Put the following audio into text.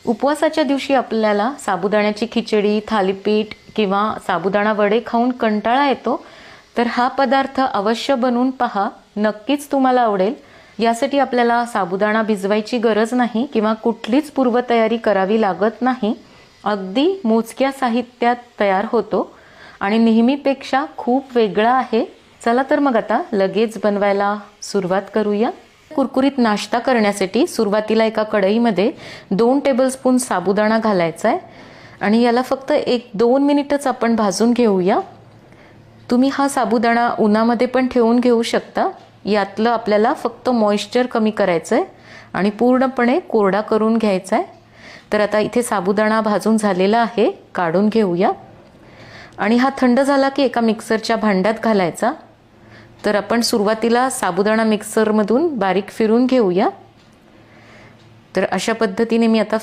उपवासाच्या दिवशी आपल्याला साबुदाण्याची खिचडी, थालीपीठ किंवा साबुदाणा वडे खाऊन कंटाळा येतो, तर हा पदार्थ अवश्य बनवून पहा, नक्कीच तुम्हाला आवडेल. यासाठी आपल्याला साबुदाणा भिजवायची गरज नाही किंवा कुठलीच पूर्वतयारी करावी लागत नाही. अगदी मोजक्या साहित्यात तयार होतो आणि नेहमीपेक्षा खूप वेगळा आहे. चला तर मग आता लगेच बनवायला सुरुवात करूया. कुरकुरीत नाश्ता करण्यासाठी सुरुवातीला एका कढईमध्ये 2 टेबलस्पून साबुदाणा घालायचा आहे आणि याला फक्त 1-2 मिनिटच आपण भाजून घेऊया. तुम्ही हा साबुदाणा उन्हामध्ये पण ठेवून घेऊ शकता. यातलं आपल्याला फक्त मॉइश्चर कमी करायचं आहे आणि पूर्णपणे कोरडा करून घ्यायचा आहे. तर आता इथे साबुदाणा भाजून झालेला आहे, काढून घेऊया. आणि हा थंड झाला की एका मिक्सरच्या भांड्यात घालायचा. तर आपण सुरुवातीला साबुदाणा मिक्सरमधून बारीक फिरून घेऊया. तर अशा पद्धतीने मी आता